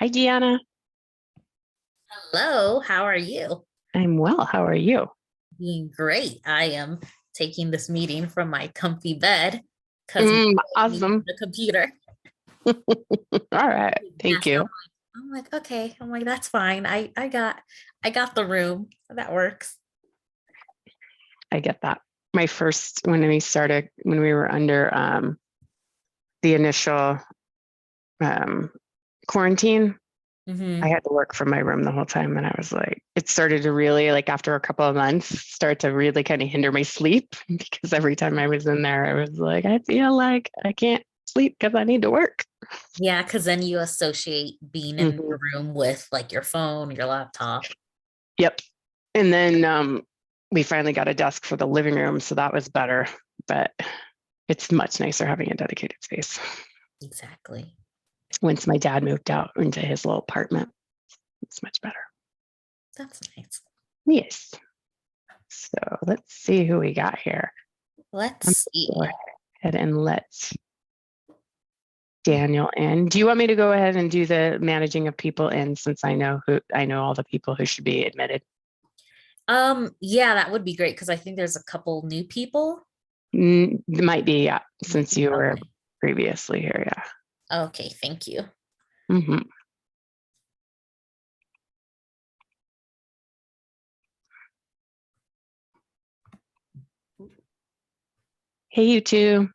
Hi, Gianna. Hello, how are you? I'm well. How are you? Being great. I am taking this meeting from my comfy bed because my needs Awesome. the computer. All right. Thank Yes, you. I'm like, okay. I'm like, that's fine. I got the room. That works. I get that. My first, when we were under the initial um, quarantine, I Hmm. had to work from my room the whole time. And I was like, it started to really, like, after a couple of months, start to really kind of hinder my sleep because every time I was in there, I was like, I feel like I can't sleep because I need to work. Yeah, because then you associate being in Mhm. the room with like your phone, your laptop. Yep. And then we finally got a desk for the living room, so that was better. But it's much nicer having a dedicated space. Exactly. Once my dad moved out into his little apartment, it's much better. That's nice. Yes. So let's see who we got here. I'm Let's gonna see. go ahead and let Daniel in. Do you want me to go ahead and do the managing of people in, since I know all the people who should be admitted? Yeah, that would be great because I think there's a couple new people. It might be, yeah, since you were Okay. previously here, yeah. Okay, thank you. Hmm. Hey, you two.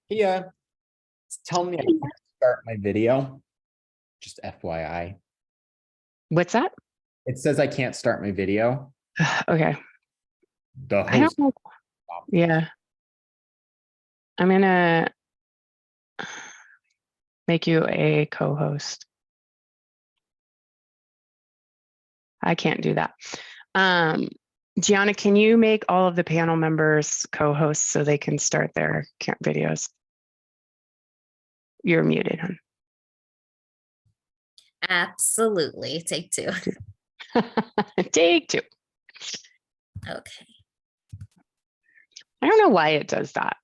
Yeah, it's telling me I can't start my video. Just FYI. What's that? It says I can't start my video. Okay. The I don't host know. stopped. Yeah. I'm gonna make you a co-host. I can't do that. Um, Gianna, can you make all of the panel members co-hosts so they can start their videos? You're muted, hon. Absolutely. Take two. Take two. Okay. I don't know why it does that.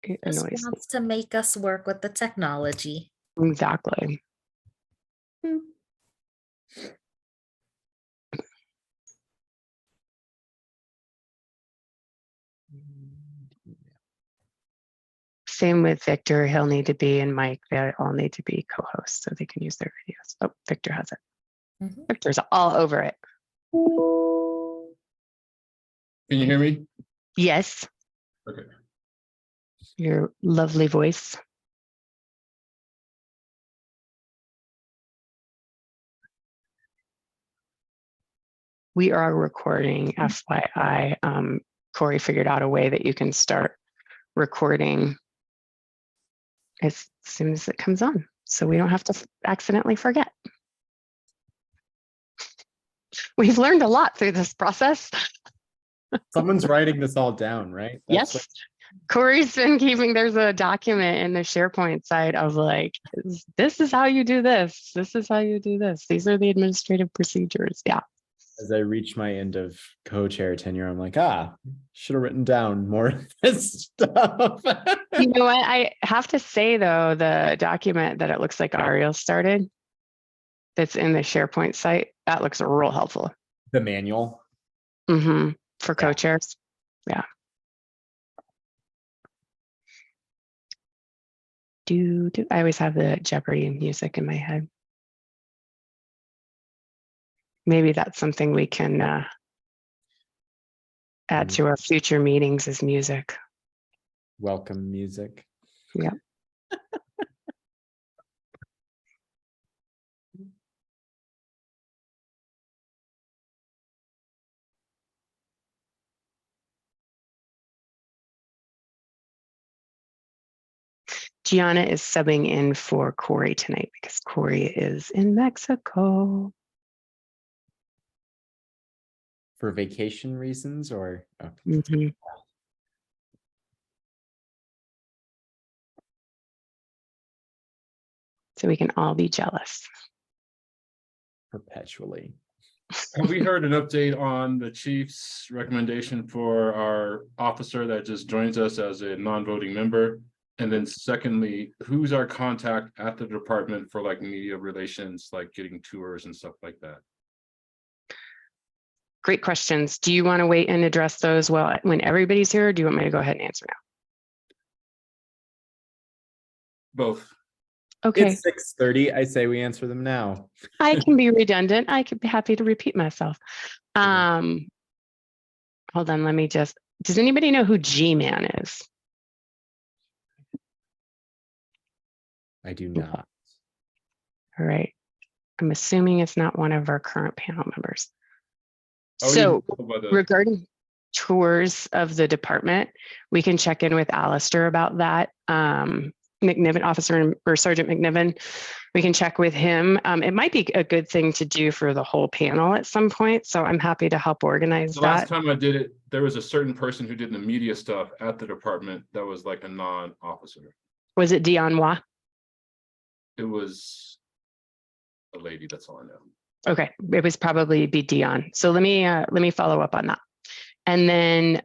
It Just annoys me. wants to make us work with the technology. Exactly. Hmm. Same with Victor. He'll need to be, and Mike. They all need to be co-hosts so they can use their videos. Oh, Victor has it. Mhm. Victor's all over it. Can you hear me? Yes. Okay. Your lovely voice. We are recording, FYI. Corey figured out a way that you can start recording as soon as it comes on, so we don't have to accidentally forget. We've learned a lot through this process. Someone's writing this all down, right? That's Yes. Corey's been keeping, there's a document in the SharePoint site of like, this is how you do this. This is how you do this. These are the administrative procedures. Yeah. as I reach my end of co-chair tenure, I'm like, should have written down more of this stuff. You know what? I have to say though, the document that it looks like Ariel started that's in the SharePoint site, that looks real helpful. The manual. Mm-hmm. For Yeah. co-chairs. Yeah. I always have the Jeopardy music in my head. Maybe that's something we can add to our future meetings as music. Welcome music. Yeah. Gianna is subbing in for Corey tonight because Corey is in Mexico. For vacation reasons or Mhm. So we can all be jealous. perpetually. Have we heard an update on the chief's recommendation for our officer that just joins us as a non-voting member? And then secondly, who's our contact at the department for like media relations, like getting tours and stuff like that? Great questions. Do you want to wait and address those when everybody's here, or do you want me to go ahead and answer now? Both. Okay, It's 6:30. I say we answer them now. I can be redundant. I could be happy to repeat myself. Hold on, let me just, does anybody know who G-Man is? I do not. All right. I'm assuming it's not one of our current panel members. Oh, you So know about the- regarding tours of the department, we can check in with Alistair about that. McNiven, Officer or Sergeant McNiven, we can check with him. It might be a good thing to do for the whole panel at some point. So I'm happy to help organize The last that. time I did it, there was a certain person who did the media stuff at the department that was like a non-officer. Was it Dion Wah? It was a lady, that's all I know. Okay, it was probably be Dion. So let me follow up on that. And then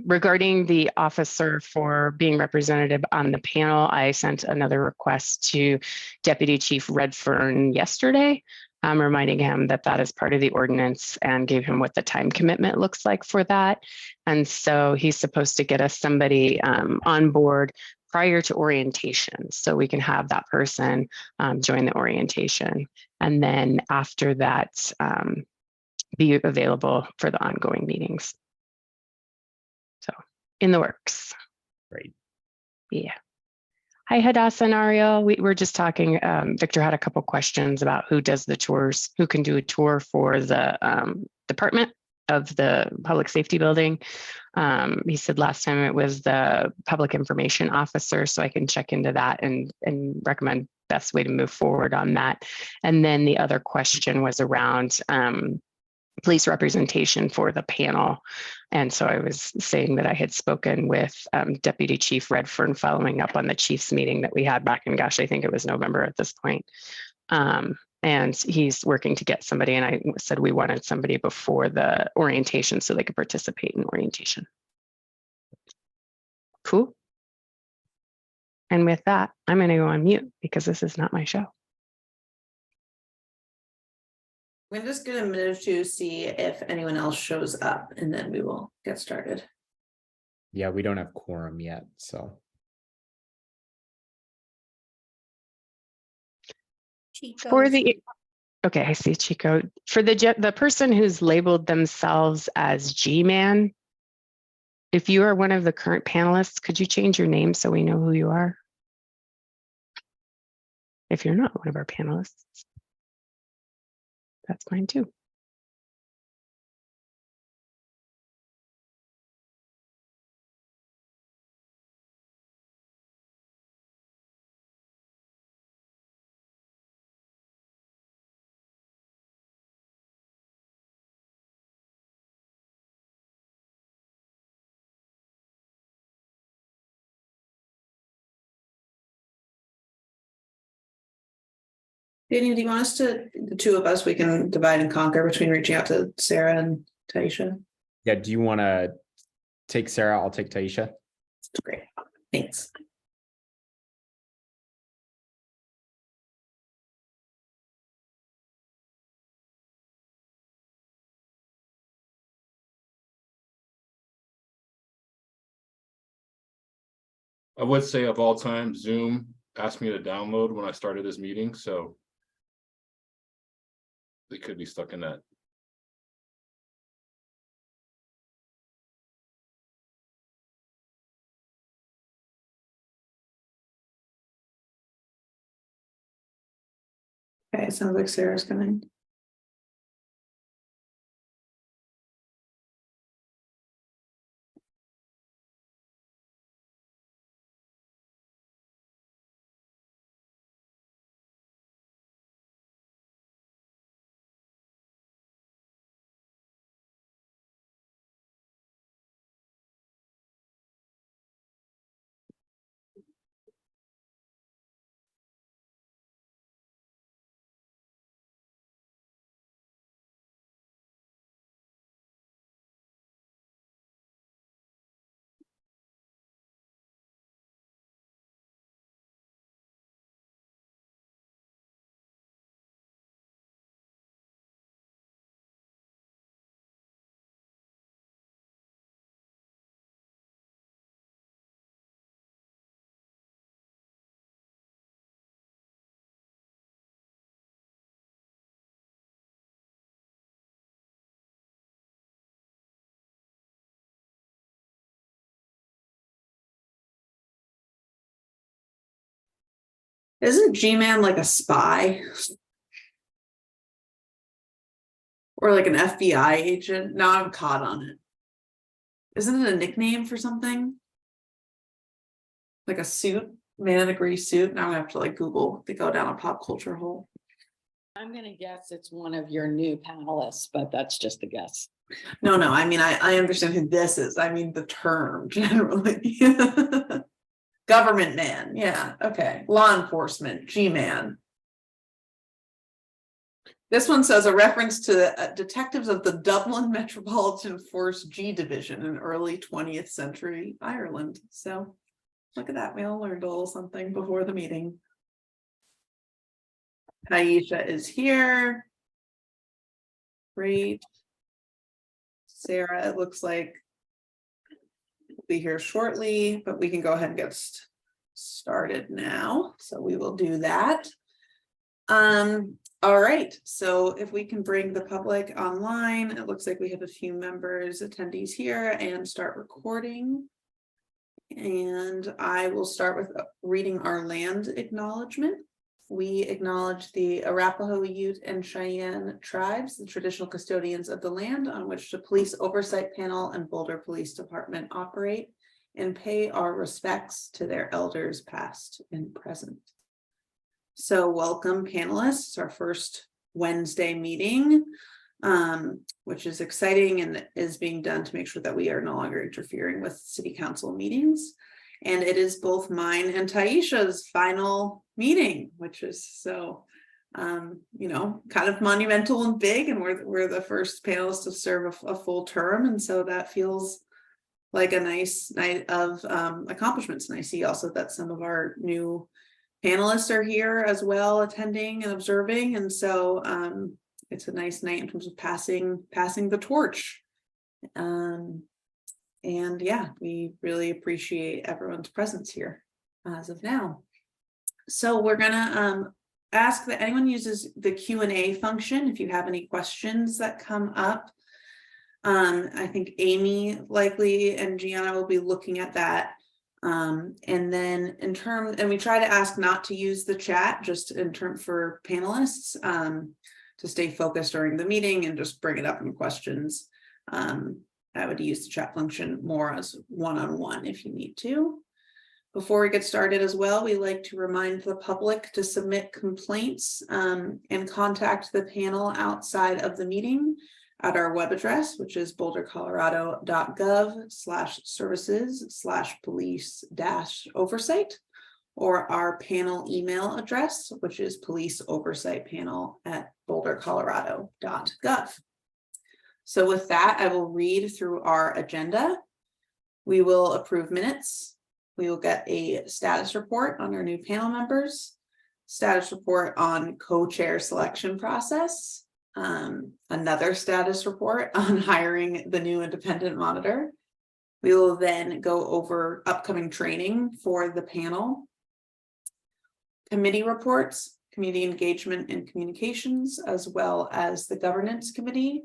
regarding the officer for being representative on the panel, I sent another request to Deputy Chief Redfern yesterday, reminding him that that is part of the ordinance and gave him what the time commitment looks like for that. And so he's supposed to get us somebody on board prior to orientation, so we can have that person join the orientation. And then after that, be available for the ongoing meetings. So in the works. Great. Yeah. Hi, Hadassah and Ariel. We were just talking, Victor had a couple questions about who does the tours, who can do a tour for the department of the public safety building. He said last time it was the public information officer, so I can check into that and recommend best way to move forward on that. And then the other question was around police representation for the panel. And so I was saying that I had spoken with Deputy Chief Redfern following up on the chief's meeting that we had back in, gosh, I think it was November at this point. And he's working to get somebody, and I said we wanted somebody before the orientation so they could participate in orientation. Cool. And with that, I'm going to go on mute because this is not my show. We're just gonna move to see if anyone else shows up and then we will get started. Yeah, we don't have quorum yet, so. For the, okay, I see Chico. For the person who's labeled themselves as G-Man, if you are one of the current panelists, could you change your name so we know who you are? If you're not one of our panelists, that's fine too. Danny, do you want us to, the two of us, we can divide and conquer between reaching out to Sarah and Taisha? Yeah, do you want to take Sarah? I'll take Taisha. Great, thanks. I would say of all time, Zoom asked me to download when I started this meeting, so they could be stuck in that. Okay, it sounds like Sarah's coming. Isn't G-Man like a spy? Or like an FBI agent? Now I'm caught on it. Isn't it a nickname for something? Like a suit, man in a gray suit. Now I have to like Google to go down a pop culture hole. I'm gonna guess it's one of your new panelists, but that's just a guess. No, I mean, I understand who this is. I mean, the term generally. Government man. Yeah. Okay. Law enforcement. G-man. This one says a reference to the detectives of the Dublin Metropolitan Force G Division in early 20th century Ireland. So look at that. We all learned a little something before the meeting. Taisha is here. Great. Sarah, it looks like will be here shortly, but we can go ahead and get started now. So we will do that. All right, so if we can bring the public online, it looks like we have a few members, attendees here, and start recording. And I will start with reading our land acknowledgement. We acknowledge the Arapaho, Ute, and Cheyenne tribes, the traditional custodians of the land on which the Police Oversight Panel and Boulder Police Department operate, and pay our respects to their elders past and present. So welcome panelists, our first Wednesday meeting, which is exciting and is being done to make sure that we are no longer interfering with city council meetings. And it is both mine and Taisha's final meeting, which is so, you know, kind of monumental and big. And we're the first panelists to serve a full term. And so that feels like a nice night of accomplishments. And I see also that some of our new panelists are here as well, attending and observing. And so it's a nice night in terms of passing the torch. And yeah, we really appreciate everyone's presence here as of now. So we're gonna ask that anyone uses the Q&A function if you have any questions that come up. I think Amy likely and Gianna will be looking at that. And then and we try to ask not to use the chat, just in term for panelists, to stay focused during the meeting and just bring it up in questions. I would use the chat function more as one-on-one if you need to. Before we get started as well, we like to remind the public to submit complaints and contact the panel outside of the meeting at our web address, which is bouldercolorado.gov/services/police-oversight, or our panel email address, which is policeoversightpanel@bouldercolorado.gov. So with that, I will read through our agenda. We will approve minutes. We will get a status report on our new panel members, status report on co-chair selection process, another status report on hiring the new independent monitor. We will then go over upcoming training for the panel, committee reports, community engagement and communications, as well as the governance committee.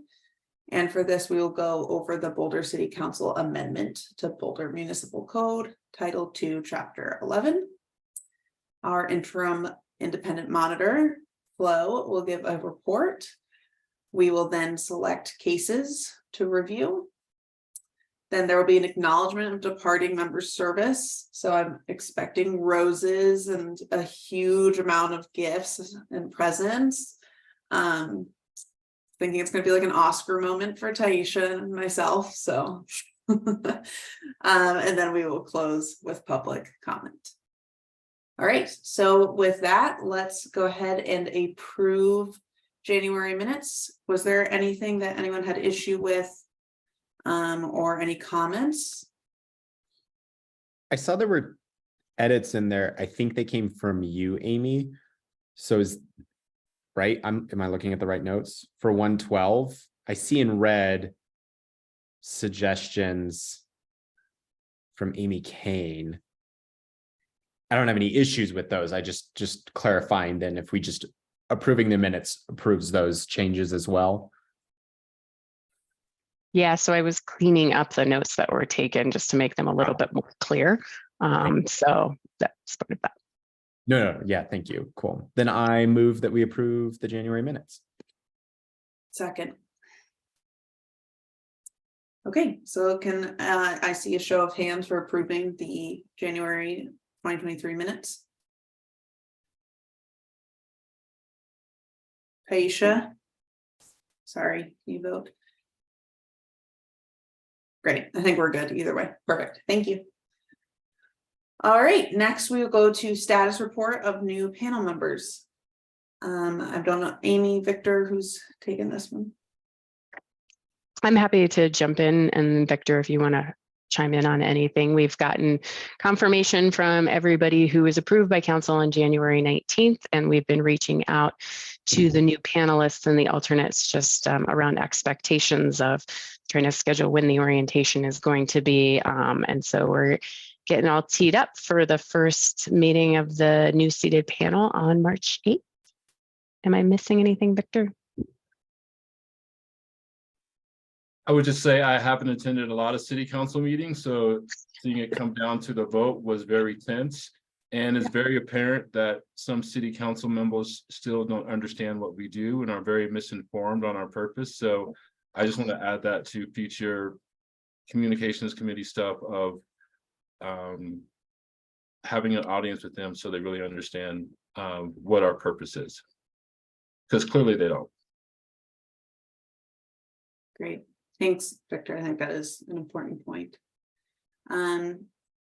And for this, we will go over the Boulder City Council amendment to Boulder Municipal Code, Title II, Chapter 11. Our interim independent monitor, Flo, will give a report. We will then select cases to review. Then there will be an acknowledgement of departing members' service. So I'm expecting roses and a huge amount of gifts and presents. Thinking it's going to be like an Oscar moment for Taisha and myself. So, and then we will close with public comment. All right. So with that, let's go ahead and approve January minutes. Was there anything that anyone had issue with or any comments? I saw there were edits in there. I think they came from you, Amy. So is right? Am I looking at the right notes? For 112, I see in red suggestions from Amy Kane. I don't have any issues with those. I just clarifying then if we just approving the minutes approves those changes as well. Yeah, so I was cleaning up the notes that were taken just to make them a little bit more clear. So that's part of that. No, yeah, thank you. Cool. Then I move that we approve the January minutes. Second. Okay, so can I see a show of hands for approving the January 2023 minutes? Paisha? Sorry, you vote. Great, I think we're good either way. Perfect, thank you. All right, next we will go to status report of new panel members. I don't know, Amy, Victor, who's taking this one? I'm happy to jump in, and Victor, if you want to chime in on anything. We've gotten confirmation from everybody who was approved by council on January 19th, and we've been reaching out to the new panelists and the alternates just around expectations of trying to schedule when the orientation is going to be. And so we're getting all teed up for the first meeting of the new seated panel on March 8th. Am I missing anything, Victor? I would just say I haven't attended a lot of city council meetings, so seeing it come down to the vote was very tense. And it's very apparent that some city council members still don't understand what we do and are very misinformed on our purpose. So I just want to add that to future communications committee stuff of having an audience with them so they really understand what our purpose is. Because clearly they don't. Great. Thanks, Victor. I think that is an important point.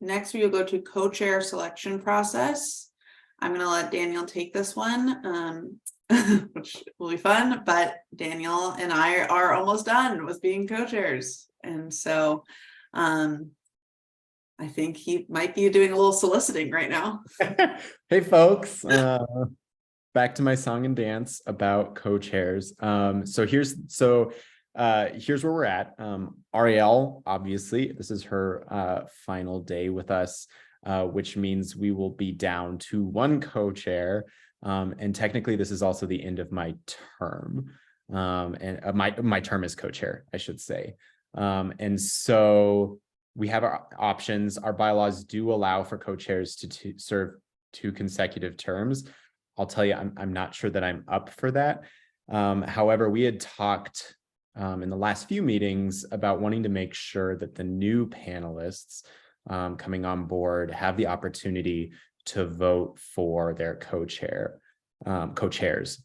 Next, we will go to co-chair selection process. I'm going to let Daniel take this one, which will be fun, but Daniel and I are almost done with being co-chairs. And so I think he might be doing a little soliciting right now. Hey, folks. Back to my song and dance about co-chairs. So here's where we're at. Ariel, obviously, this is her final day with us, which means we will be down to one co-chair. And technically, this is also the end of my term. And my term as co-chair, I should say. And so we have our options. Our bylaws do allow for co-chairs to serve 2 consecutive terms. I'll tell you, I'm not sure that I'm up for that. However, we had talked in the last few meetings about wanting to make sure that the new panelists coming on board have the opportunity to vote for their co-chairs.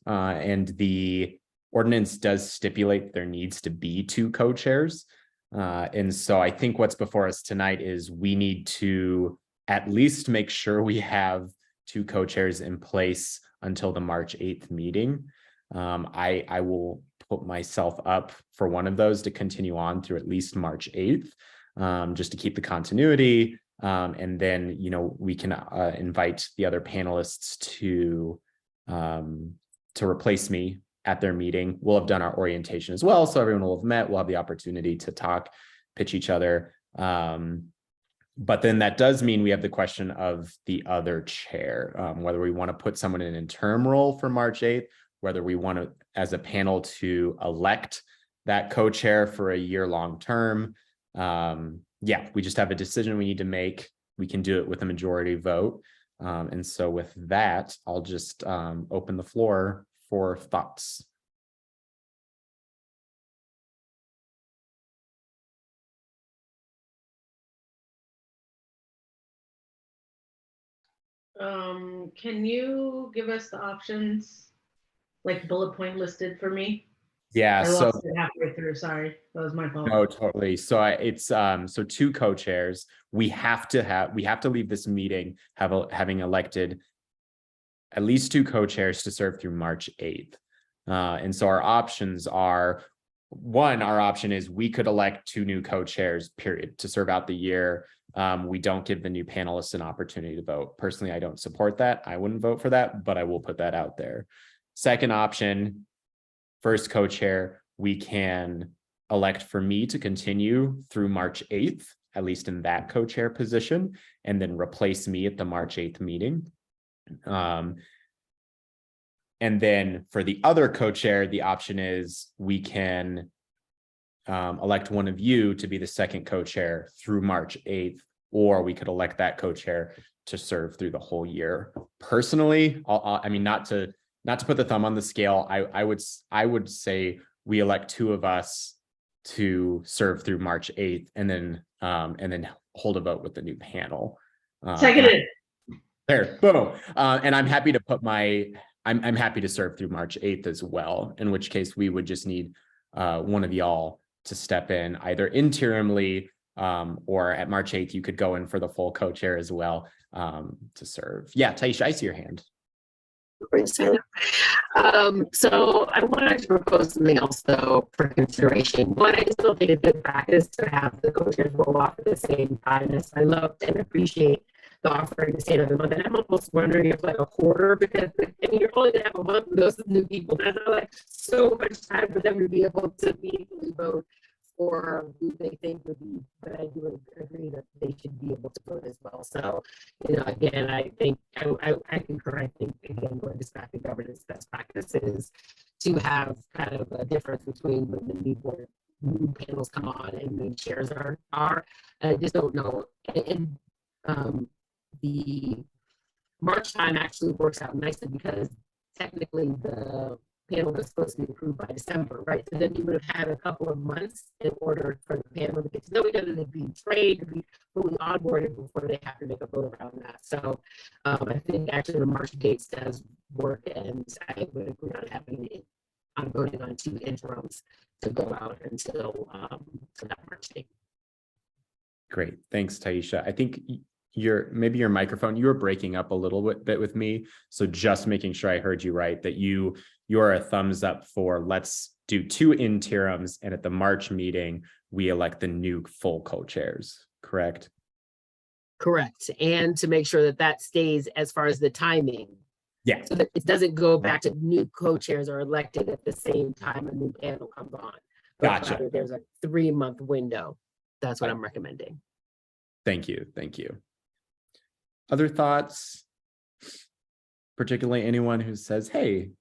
And the ordinance does stipulate there needs to be 2 co-chairs. And so I think what's before us tonight is we need to at least make sure we have 2 co-chairs in place until the March 8th meeting. I will put myself up for one of those to continue on through at least March 8th, just to keep the continuity. And then, we can invite the other panelists to replace me at their meeting. We'll have done our orientation as well, so everyone will have met. We'll have the opportunity to talk, pitch each other. But then that does mean we have the question of the other chair, whether we want to put someone in an interim role for March 8th, whether we want to, as a panel, to elect that co-chair for a year-long term. Yeah, we just have a decision we need to make. We can do it with a majority vote. And so with that, I'll just open the floor for thoughts. Can you give us the options, like bullet point listed for me? Yeah, I so lost it halfway through. Sorry, that was my fault. no, totally. So it's so 2 co-chairs. We have to leave this meeting having elected at least 2 co-chairs to serve through March 8th. And so our options are, one, our option is we could elect 2 new co-chairs, period, to serve out the year. We don't give the new panelists an opportunity to vote. Personally, I don't support that. I wouldn't vote for that, but I will put that out there. Second option, first co-chair, we can elect for me to continue through March 8th, at least in that co-chair position, and then replace me at the March 8th meeting. And then for the other co-chair, the option is we can elect one of you to be the second co-chair through March 8th, or we could elect that co-chair to serve through the whole year. Personally, I mean, not to put the thumb on the scale, I would say we elect two of us to serve through March 8th and then hold a vote with the new panel. Seconded. There, boom. And I'm happy to put I'm happy to serve through March 8th as well, in which case we would just need one of y'all to step in either interimly or at March 8th, you could go in for the full co-chair as well to serve. Yeah, Taisha, I see your hand. So I wanted to propose something else though for consideration. One, I just don't think it's good practice to have the co-chairs roll off at the same time. As I love and appreciate the offering to stay another month, and I'm almost wondering if like a quarter, because I mean, you're only gonna have a month with those new people. That's not like so much time for them to be able to meaningfully vote for who they think would be, but I do agree that they should be able to vote as well. So, again, I think I concur. I think again, going back to governance best practices to have kind of a difference between when the new panels come on and new chairs are. I just don't know. And the March time actually works out nicely because technically the panel was supposed to be approved by December, right? So then you would have had a couple of months in order for the panel to get to know each other, to be trained, to be fully onboarded before they have to make a vote around that. So I think actually the March dates does work, and I would agree on voting on two interims to go out until that March date. Great, thanks, Taisha. I think maybe your microphone, you were breaking up a little bit with me. So just making sure I heard you right, that you're a thumbs up for let's do two interims, and at the March meeting, we elect the new full co-chairs, correct? Correct. And to make sure that stays as far as the timing. Yeah. So that it doesn't go back to new co-chairs are elected at the same time a new panel comes on. But Gotcha. rather there's a 3-month window. That's what I'm recommending. Thank you. Thank you. Other thoughts? Particularly anyone who says, hey,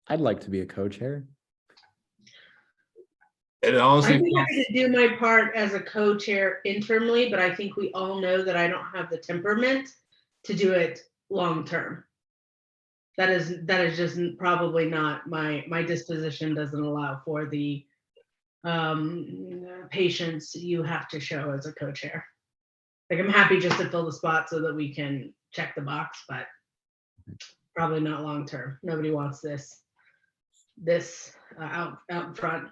I'd like to be a co-chair. And I honestly, think I could do my part as a co-chair interimly, but I think we all know that I don't have the temperament to do it long-term. That is just probably not my disposition doesn't allow for the patience you have to show as a co-chair. Like I'm happy just to fill the spot so that we can check the box, but probably not long-term. Nobody wants this out in front.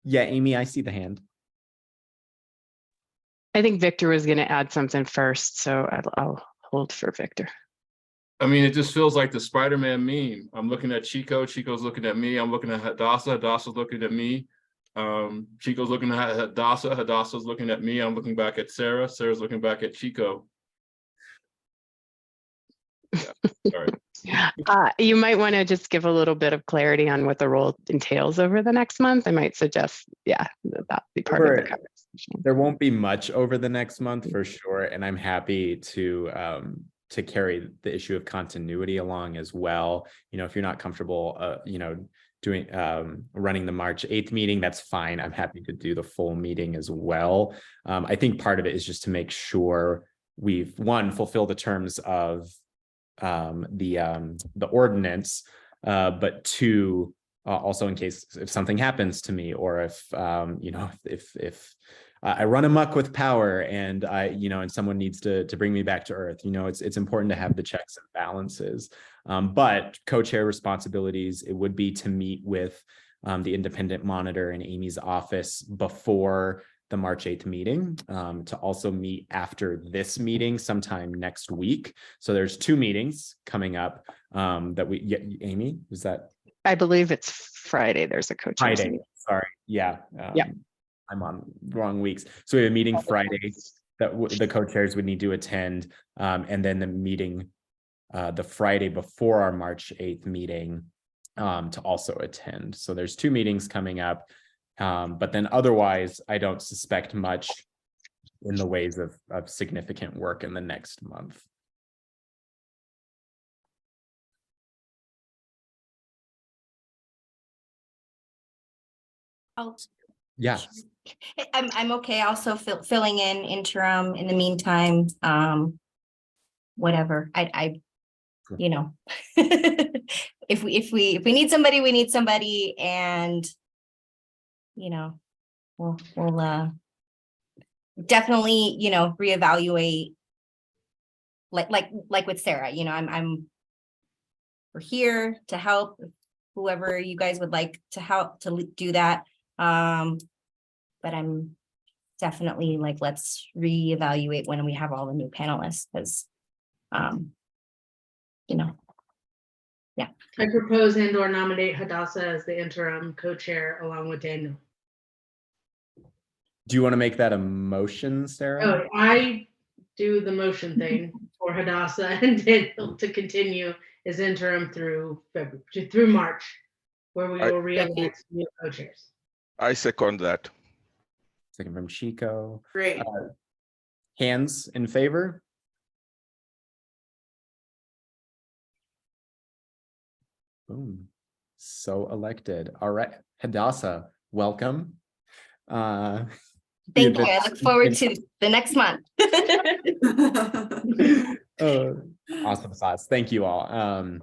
Yeah, Amy, I see the hand. I think Victor was going to add something first, so I'll hold for Victor. I mean, it just feels like the Spider-Man meme. I'm looking at Chico, Chico's looking at me. I'm looking at Hadassah, Hadassah's looking at me. Chico's looking at Hadassah, Hadassah's looking at me. I'm looking back at Sarah, Sarah's looking back at Chico. Yeah, sorry. You might want to just give a little bit of clarity on what the role entails over the next month. I might suggest, that be part of the conversation. There won't be much over the next month for sure, and I'm happy to carry the issue of continuity along as well. If you're not comfortable, doing running the March 8th meeting, that's fine. I'm happy to do the full meeting as well. I think part of it is just to make sure we've fulfill the terms of the ordinance, but two, also in case if something happens to me, or if if I run amok with power and and someone needs to bring me back to earth, it's important to have the checks and balances. But co-chair responsibilities, it would be to meet with the independent monitor in Amy's office before the March 8th meeting, to also meet after this meeting sometime next week. So there's 2 meetings coming up Amy, is that? I believe it's Friday. There's a co-chair. Friday, sorry. Yeah. Yeah. I'm on wrong weeks. So we have a meeting Friday that the co-chairs would need to attend. And then the meeting the Friday before our March 8th meeting to also attend. So there's 2 meetings coming up. But then otherwise, I don't suspect much in the ways of significant work in the next month. Oh, Yeah. I'm okay also filling in interim in the meantime. Whatever. I Cool. you know, if we need somebody, we need somebody, and you know, we'll definitely, you know, reevaluate like with Sarah, you know, we're here to help whoever you guys would like to help to do that. But I'm definitely like, let's reevaluate when we have all the new panelists, because you know, I propose and/or nominate Hadassah as the interim co-chair along with Daniel. Do you want to make that a motion, Sarah? Oh, I do the motion thing for Hadassah and Daniel to continue as interim through February, through March, where we will re-elect new co-chairs. I second that. Second from Chico. Great. Hands in favor? Boom. So elected. All right, Hadassah, welcome. thank you. I look forward to the next month. Awesome sauce. Thank you all.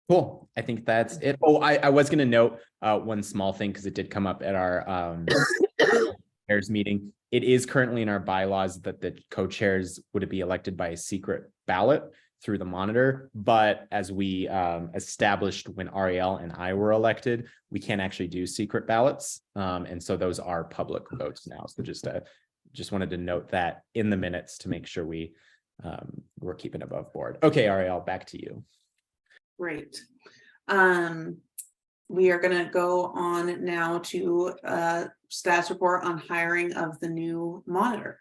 Cool. I think that's it. Oh, I was going to note one small thing because it did come up at our chairs meeting. It is currently in our bylaws that the co-chairs would be elected by a secret ballot through the monitor. But as we established when Ariel and I were elected, we can't actually do secret ballots. And so those are public votes now. So just wanted to note that in the minutes to make sure we're keeping above board. Okay, Ariel, back to you. Great. We are gonna go on now to status report on hiring of the new monitor.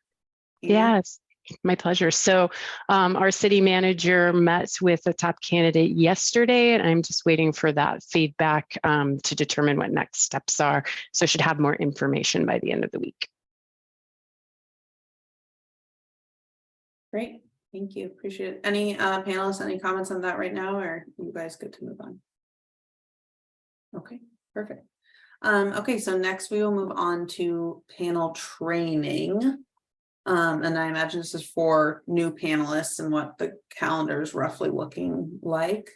Amy? Yes, my pleasure. So our city manager met with a top candidate yesterday, and I'm just waiting for that feedback to determine what next steps are. So should have more information by the end of the week. Great, thank you, appreciate it. Any panelists, any comments on that right now, or are you guys good to move on? Okay, perfect. Okay, so next we will move on to panel training. And I imagine this is for new panelists and what the calendar is roughly looking like.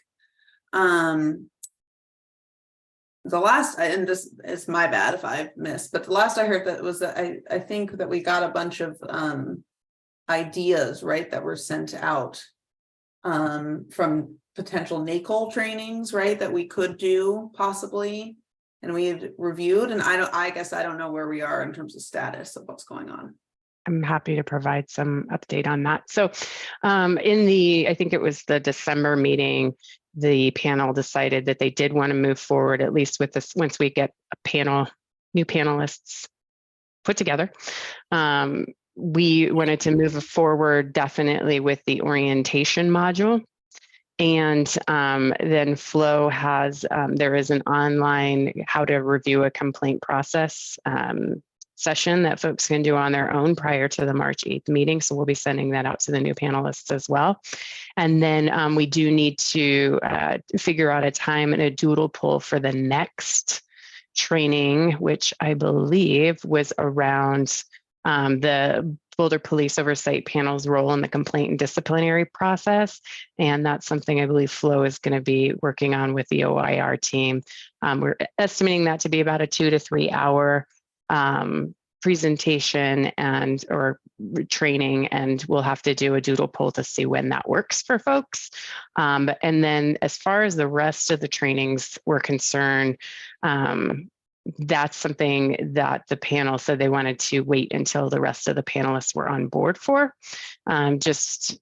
The last, and this is my bad if I missed, but the last I heard that was that I think that we got a bunch of ideas, right, that were sent out from potential NACOL trainings, right, that we could do possibly, and we had reviewed, and I guess I don't know where we are in terms of status of what's going on. I'm happy to provide some update on that. So I think it was the December meeting, the panel decided that they did want to move forward, at least with this, once we get new panelists put together. We wanted to move forward definitely with the orientation module. And then Flow has, there is an online how to review a complaint process session that folks can do on their own prior to the March 8th meeting. So we'll be sending that out to the new panelists as well. And then we do need to figure out a time and a doodle poll for the next training, which I believe was around the Boulder Police Oversight Panel's role in the complaint and disciplinary process. And that's something I believe Flo is going to be working on with the OIR team. We're estimating that to be about a 2 to 3 hour presentation or training, and we'll have to do a doodle poll to see when that works for folks. And then as far as the rest of the trainings were concerned, that's something that the panel said they wanted to wait until the rest of the panelists were on board for, just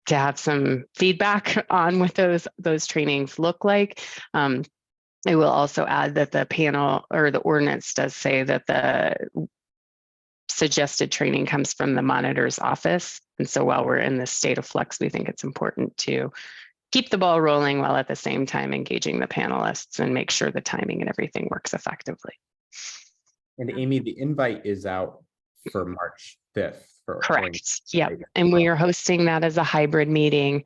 to have some feedback on what those trainings look like. I will also add that the panel or the ordinance does say that the suggested training comes from the monitor's office. And so while we're in this state of flux, we think it's important to keep the ball rolling while at the same time engaging the panelists and make sure the timing and everything works effectively. And Amy, the invite is out for March 5th. Correct. Yep. And we are hosting that as a hybrid meeting.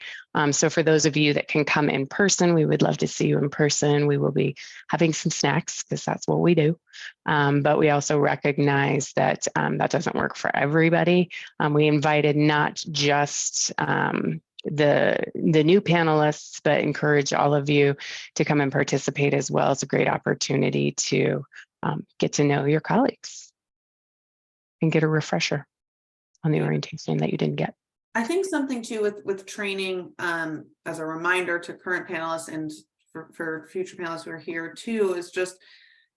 So for those of you that can come in person, we would love to see you in person. We will be having some snacks because that's what we do. But we also recognize that that doesn't work for everybody. We invited not just the new panelists, but encourage all of you to come and participate as well. It's a great opportunity to get to know your colleagues and get a refresher on the orientation that you didn't get. I think something too with training as a reminder to current panelists and for future panelists who are here too is just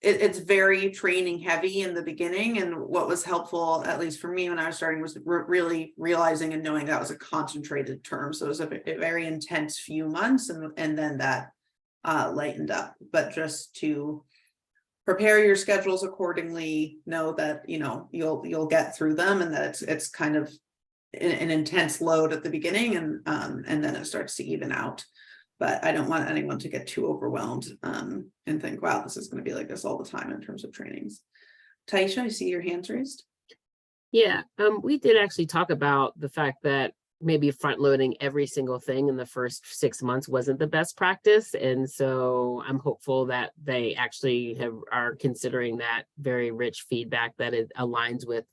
it's very training heavy in the beginning, and what was helpful, at least for me when I was starting, was really realizing and knowing that was a concentrated term. So it was a very intense few months, and then that lightened up. But just to prepare your schedules accordingly, know that you'll get through them, and that it's kind of an intense load at the beginning, and then it starts to even out. But I don't want anyone to get too overwhelmed and think, wow, this is going to be like this all the time in terms of trainings. Taisha, I see your hands raised. Yeah, we did actually talk about the fact that maybe front loading every single thing in the first 6 months wasn't the best practice. And so I'm hopeful that they actually are considering that very rich feedback that it aligns with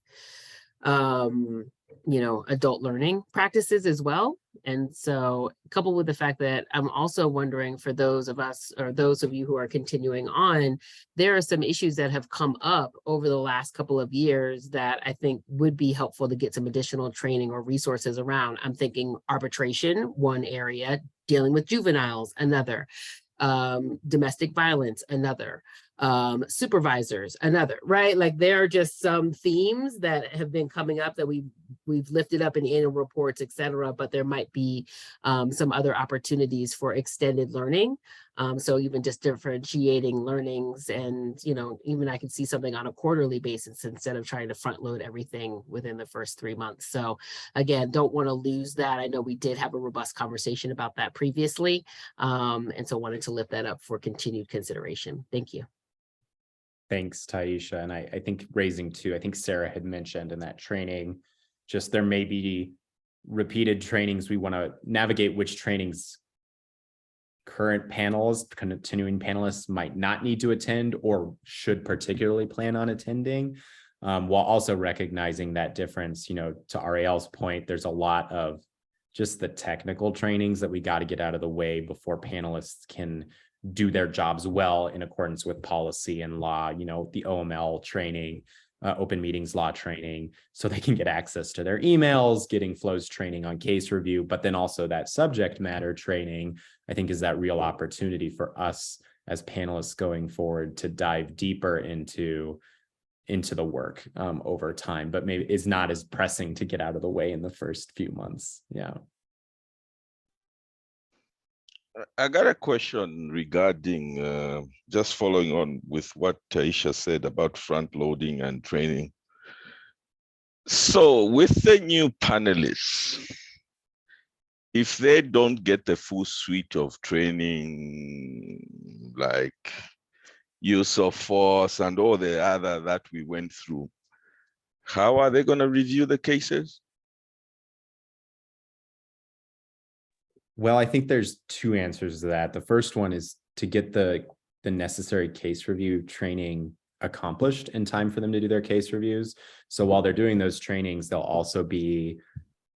adult learning practices as well. And so coupled with the fact that I'm also wondering, for those of us or those of you who are continuing on, there are some issues that have come up over the last couple of years that I think would be helpful to get some additional training or resources around. I'm thinking arbitration, one area, dealing with juveniles, another, domestic violence, another, supervisors, another, right? Like there are just some themes that have been coming up that we've lifted up in annual reports, et cetera, but there might be some other opportunities for extended learning. So even just differentiating learnings, and even I can see something on a quarterly basis instead of trying to front load everything within the first 3 months. So again, don't want to lose that. I know we did have a robust conversation about that previously. And so wanted to lift that up for continued consideration. Thank you. Thanks, Taisha. And I think raising too, I think Sarah had mentioned in that training, just there may be repeated trainings. We want to navigate which trainings current panels, continuing panelists might not need to attend or should particularly plan on attending, while also recognizing that difference. To Ariel's point, there's a lot of just the technical trainings that we got to get out of the way before panelists can do their jobs well in accordance with policy and law, the OML training, open meetings law training, so they can get access to their emails, getting flows training on case review, but then also that subject matter training, I think, is that real opportunity for us as panelists going forward to dive deeper into the work over time, but maybe it's not as pressing to get out of the way in the first few months. Yeah. I got a question regarding just following on with what Taisha said about front loading and training. So with the new panelists, if they don't get the full suite of training, like use of force and all the other that we went through, how are they going to review the cases? Well, I think there's two answers to that. The first one is to get the necessary case review training accomplished in time for them to do their case reviews. So while they're doing those trainings, they'll also be,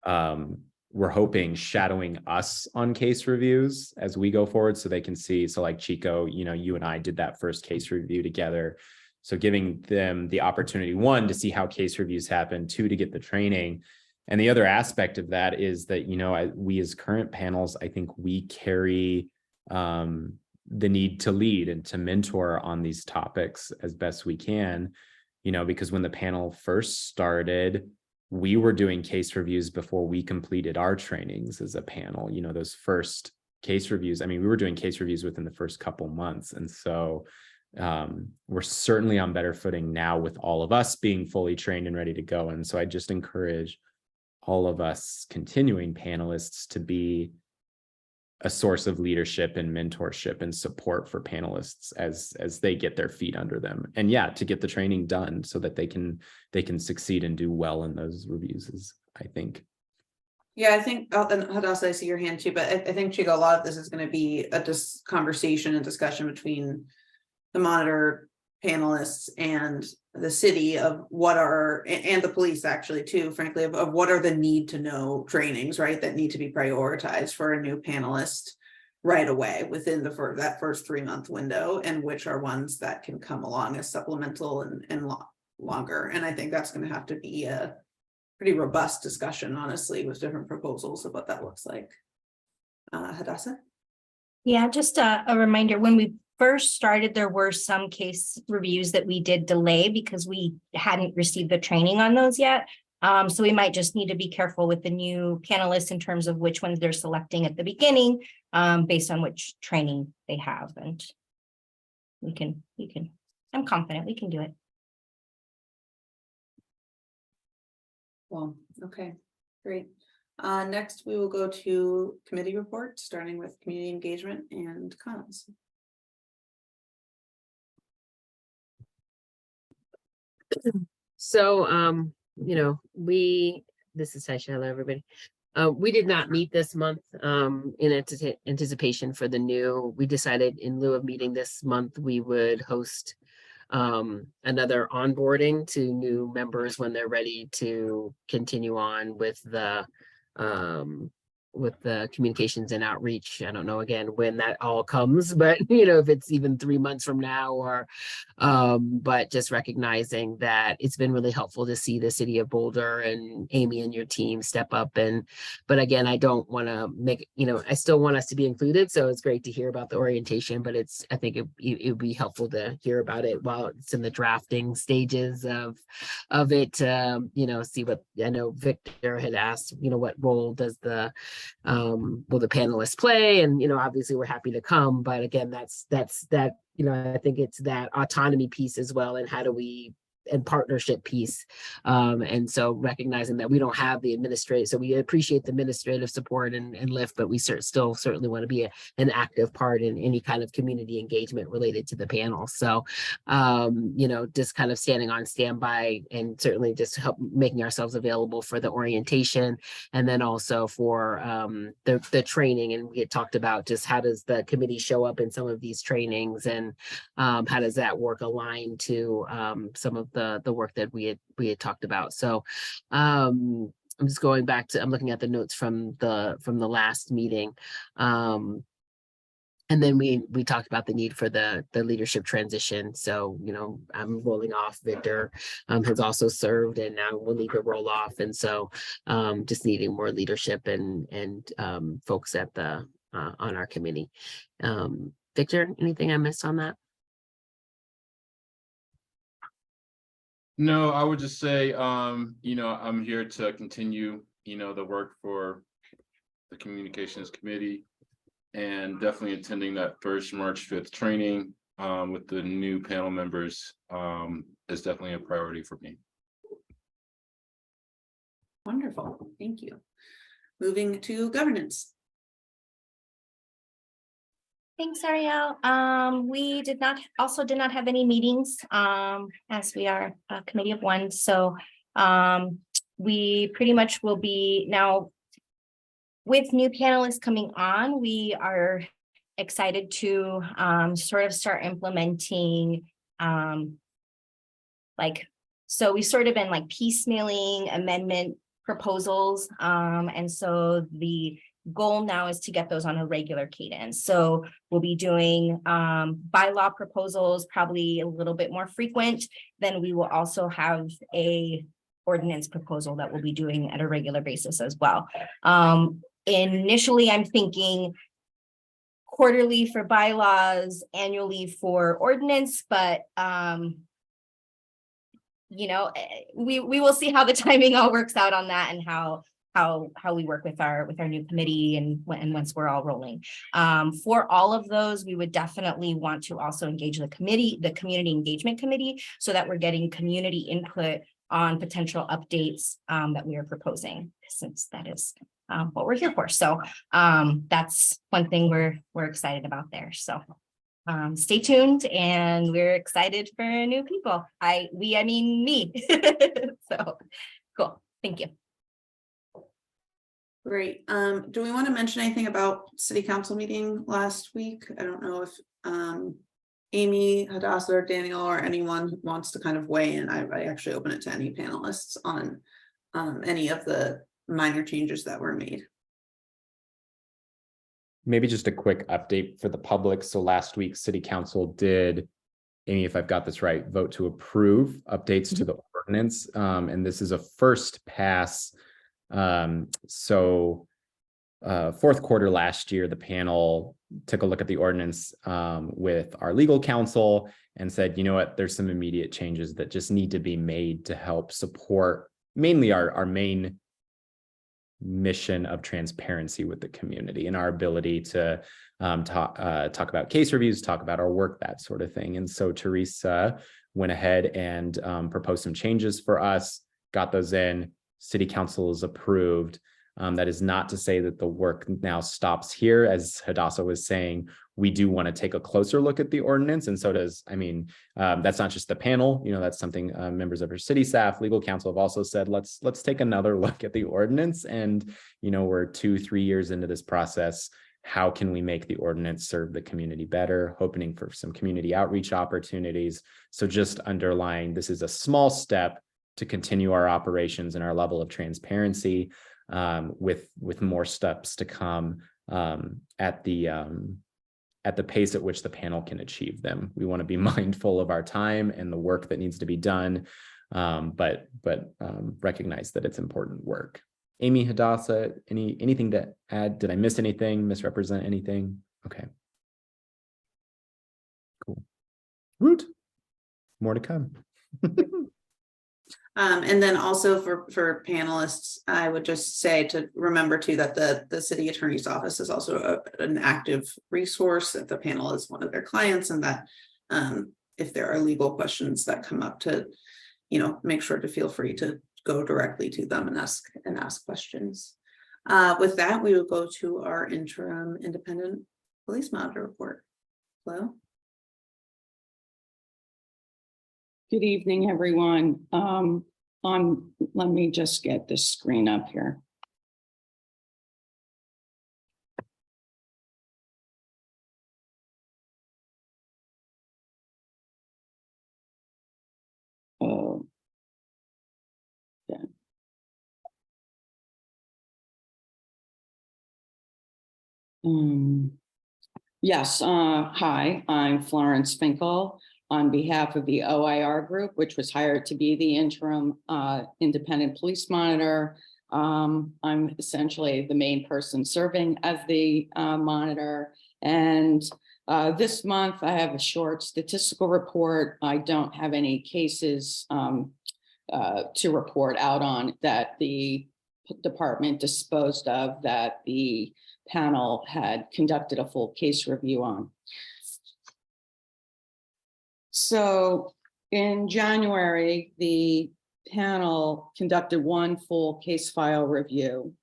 we're hoping, shadowing us on case reviews as we go forward, so they can see. So like Chico, you and I did that first case review together. So giving them the opportunity, one, to see how case reviews happen, two, to get the training. And the other aspect of that is that, we as current panels, I think we carry the need to lead and to mentor on these topics as best we can, because when the panel first started, we were doing case reviews before we completed our trainings as a panel. Those first case reviews, we were doing case reviews within the first couple months. And so we're certainly on better footing now with all of us being fully trained and ready to go. And so I just encourage all of us continuing panelists to be a source of leadership and mentorship and support for panelists as they get their feet under them. And yeah, to get the training done so that they can succeed and do well in those reviews is, I think. Yeah, I think, and Hadassah, I see your hand too, but I think, Chico, a lot of this is going to be a conversation and discussion between the monitor panelists and the city of what are, and the police actually too, frankly, of what are the need to know trainings, right, that need to be prioritized for a new panelist right away within that first 3-month window, and which are ones that can come along as supplemental and longer. And I think that's going to have to be a pretty robust discussion, honestly, with different proposals of what that looks like. Hadassah? Yeah, just a reminder, when we first started, there were some case reviews that we did delay because we hadn't received the training on those yet. So we might just need to be careful with the new panelists in terms of which ones they're selecting at the beginning, based on which training they have. And we can, I'm confident we can do it. Well, okay, great. Next, we will go to committee reports, starting with community engagement and cons. So, this is Taisha. Hello, everybody. We did not meet this month in anticipation for the new. We decided in lieu of meeting this month, we would host another onboarding to new members when they're ready to continue on with the communications and outreach. I don't know again when that all comes, but if it's even 3 months from now, or but just recognizing that it's been really helpful to see the city of Boulder and Amy and your team step up. But again, I don't want to make, I still want us to be included. So it's great to hear about the orientation, but I think it would be helpful to hear about it while it's in the drafting stages of it. See what, I know Victor had asked, what role does will the panelists play? And obviously we're happy to come, but again, that's that, I think it's that autonomy piece as well, and how do we, and partnership piece. And so recognizing that we don't have the administrative, so we appreciate the administrative support and lift, but we still certainly want to be an active part in any kind of community engagement related to the panel. So, just kind of standing on standby, and certainly just making ourselves available for the orientation, and then also for the training. And we had talked about just how does the committee show up in some of these trainings, and how does that work align to some of the work that we had talked about. So I'm just going back to, I'm looking at the notes from the last meeting. And then we talked about the need for the leadership transition. So, I'm rolling off. Victor has also served, and now we'll need to roll off. And so just needing more leadership and folks at on our committee. Victor, anything I missed on that? No, I would just say, I'm here to continue, the work for the communications committee, and definitely attending that first March 5th training with the new panel members is definitely a priority for me. Wonderful, thank you. Moving to governance. Thanks, Ariel. We did not have any meetings as we are a committee of one. So we pretty much will be now with new panelists coming on. We are excited to sort of start implementing so we've sort of been piecemealing amendment proposals. And so the goal now is to get those on a regular cadence. So we'll be doing bylaw proposals, probably a little bit more frequent. Then we will also have a ordinance proposal that we'll be doing at a regular basis as well. Initially, I'm thinking quarterly for bylaws, annually for ordinance, but we will see how the timing all works out on that, and how we work with our new committee and once we're all rolling. For all of those, we would definitely want to also engage the community engagement committee, so that we're getting community input on potential updates that we are proposing, since that is what we're here for. So that's one thing we're excited about there. So stay tuned, and we're excited for new people. I mean me. So cool. Thank you. Great. Do we want to mention anything about city council meeting last week? I don't know if Amy, Hadassah, or Daniel, or anyone wants to kind of weigh in. I actually open it to any panelists on any of the minor changes that were made. Maybe just a quick update for the public. So last week, city council did, Amy, if I've got this right, vote to approve updates to the ordinance. And this is a first pass. Fourth quarter last year, the panel took a look at the ordinance with our legal counsel and said, you know what, there's some immediate changes that just need to be made to help support mainly our main mission of transparency with the community and our ability to talk about case reviews, talk about our work, that sort of thing. And so Teresa went ahead and proposed some changes for us, got those in, city council is approved. That is not to say that the work now stops here. As Hadassah was saying, we do want to take a closer look at the ordinance. And so does, that's not just the panel, that's something members of our city staff, legal counsel have also said, let's take another look at the ordinance. And, we're 2-3 years into this process. How can we make the ordinance serve the community better? Hoping for some community outreach opportunities. So just underlying, this is a small step to continue our operations and our level of transparency. With more steps to come at the pace at which the panel can achieve them. We want to be mindful of our time and the work that needs to be done, but recognize that it's important work. Amy, Hadassah, anything to add? Did I miss anything? Misrepresent anything? Okay. Cool. Root. More to come. And then also for panelists, I would just say to remember too that the city attorney's office is also an active resource if the panel is one of their clients, and that if there are legal questions that come up to, make sure to feel free to go directly to them and ask questions. With that, we will go to our interim independent police monitor report. Hello. Good evening, everyone. Let me just get this screen up here. Oh, yeah. Yes, hi, I'm Florence Finkel on behalf of the OIR group, which was hired to be the interim independent police monitor. I'm essentially the main person serving as the monitor. And this month I have a short statistical report. I don't have any cases to report out on that the department disposed of that the panel had conducted a full case review on. So in January, the panel conducted one full case file review.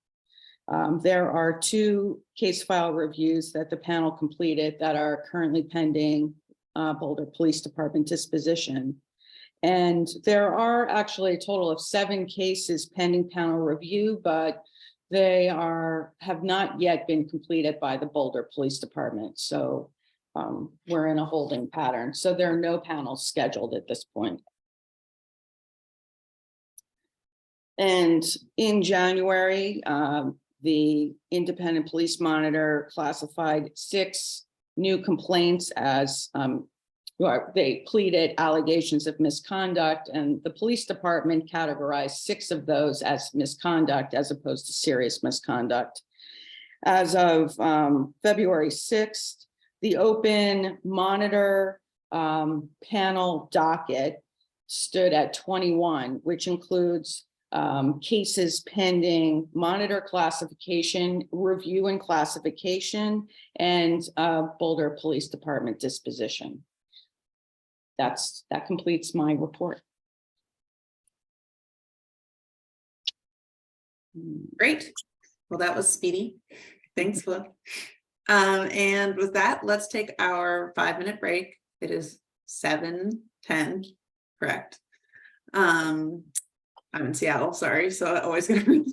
There are 2 case file reviews that the panel completed that are currently pending Boulder Police Department disposition. And there are actually a total of 7 cases pending panel review, but they have not yet been completed by the Boulder Police Department. So we're in a holding pattern. So there are no panels scheduled at this point. And in January, the independent police monitor classified 6 new complaints as they pleaded allegations of misconduct, and the police department categorized 6 of those as misconduct as opposed to serious misconduct. As of February 6th, the open monitor panel docket stood at 21, which includes cases pending monitor classification, review and classification, and Boulder Police Department disposition. That completes my report. Great. Well, that was speedy. Thanks, Cliff. And with that, let's take our 5-minute break. It is 7:10, correct? I'm in Seattle, sorry, so I always get we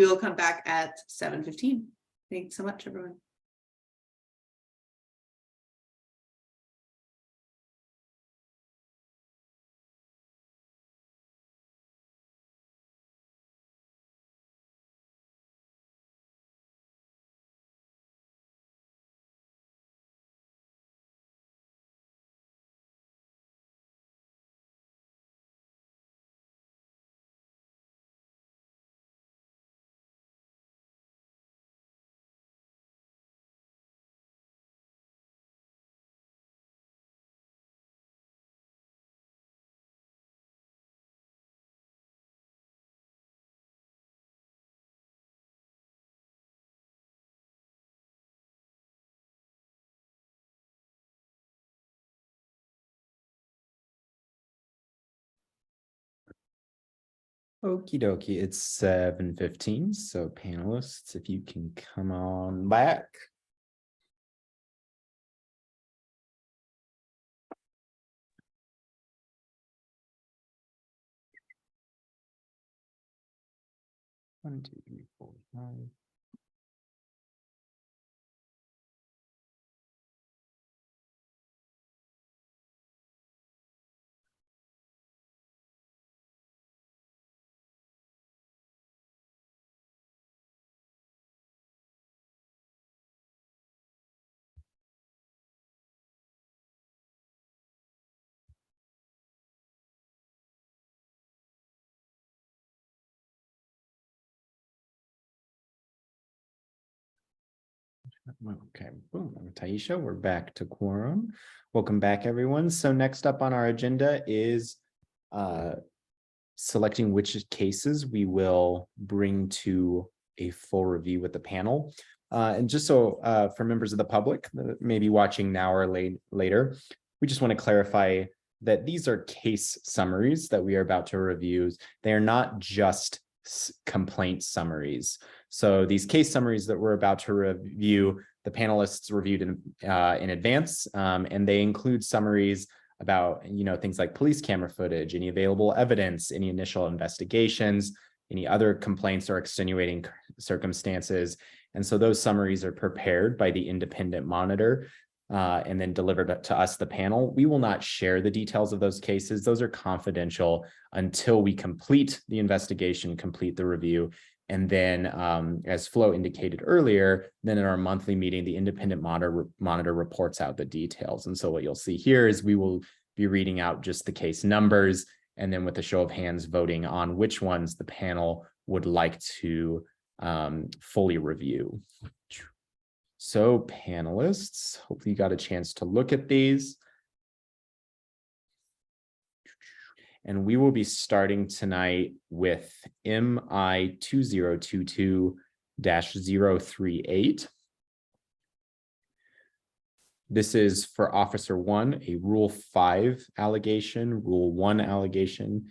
will come back at 7:15. Thanks so much, everyone. Okie dokie, it's 7:15. So panelists, if you can come on back. One, two, three, four, five. Okay, boom. I'm Taisha. We're back to quorum. Welcome back, everyone. So next up on our agenda is selecting which cases we will bring to a full review with the panel. And just so for members of the public that may be watching now or later, we just want to clarify that these are case summaries that we are about to review. They are not just complaint summaries. So these case summaries that we're about to review, the panelists reviewed in advance, and they include summaries about, things like police camera footage, any available evidence, any initial investigations, any other complaints or extenuating circumstances. And so those summaries are prepared by the independent monitor and then delivered to us, the panel. We will not share the details of those cases. Those are confidential until we complete the investigation, complete the review. And then, as Flo indicated earlier, then in our monthly meeting, the independent monitor reports out the details. And so what you'll see here is we will be reading out just the case numbers, and then with a show of hands voting on which ones the panel would like to fully review. So panelists, hopefully you got a chance to look at these. And we will be starting tonight with MI 2022-038. This is for Officer 1, a Rule 5 allegation, Rule 1 allegation.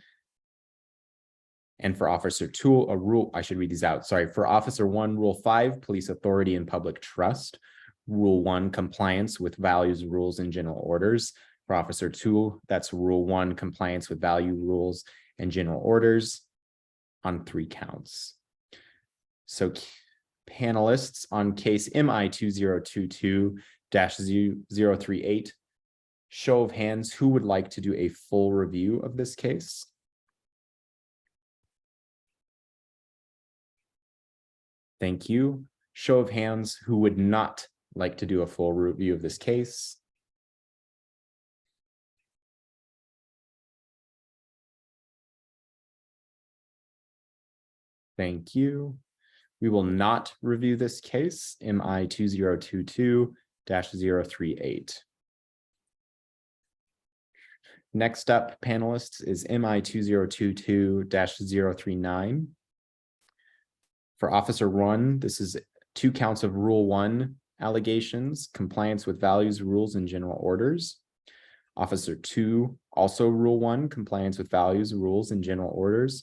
And for Officer 2, a rule, I should read these out. Sorry, for Officer 1, Rule 5, police authority and public trust. Rule 1, compliance with values, rules, and general orders. For Officer 2, that's Rule 1, compliance with value, rules, and general orders on 3 counts. So panelists on case MI 2022-038, show of hands, who would like to do a full review of this case? Thank you. Show of hands, who would not like to do a full review of this case? Thank you. We will not review this case, MI 2022-038. Next up, panelists, is MI 2022-039. For Officer 1, this is 2 counts of Rule 1 allegations, compliance with values, rules, and general orders. Officer 2, also Rule 1, compliance with values, rules, and general orders.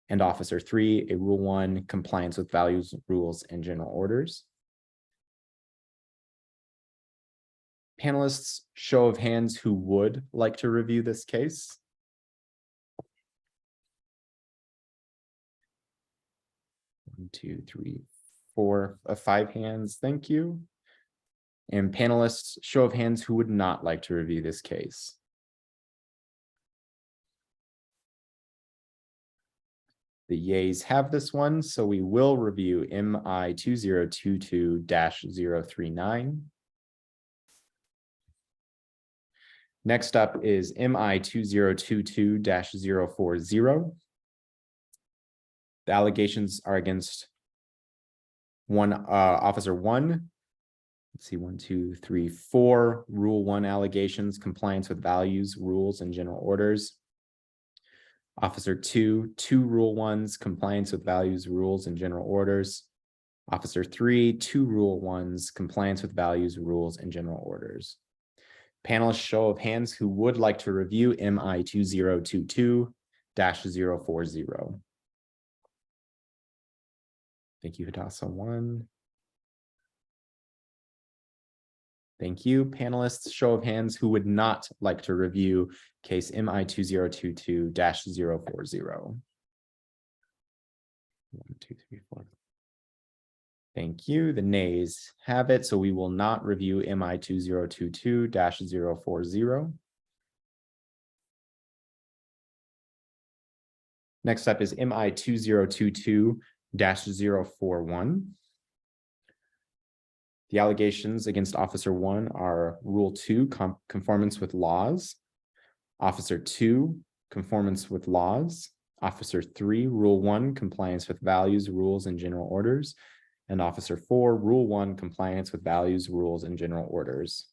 And Officer 3, a Rule 1, compliance with values, rules, and general orders. Panelists, show of hands who would like to review this case. One, two, three, four, 5 hands, thank you. And panelists, show of hands who would not like to review this case. The yays have this one, so we will review MI 2022-039. Next up is MI 2022-040. The allegations are against Officer 1. Let's see, 1, 2, 3, 4 Rule 1 allegations, compliance with values, rules, and general orders. Officer 2, 2 Rule 1s, compliance with values, rules, and general orders. Officer 3, 2 Rule 1s, compliance with values, rules, and general orders. Panelists, show of hands who would like to review MI 2022-040. Thank you, Hadassah. 1. Thank you. Panelists, show of hands who would not like to review case MI 2022-040. 1, 2, 3, 4. Thank you. The nays have it, so we will not review MI 2022-040. Next up is MI 2022-041. The allegations against Officer 1 are Rule 2, conformance with laws. Officer 2, conformance with laws. Officer 3, Rule 1, compliance with values, rules, and general orders. And Officer 4, Rule 1, compliance with values, rules, and general orders.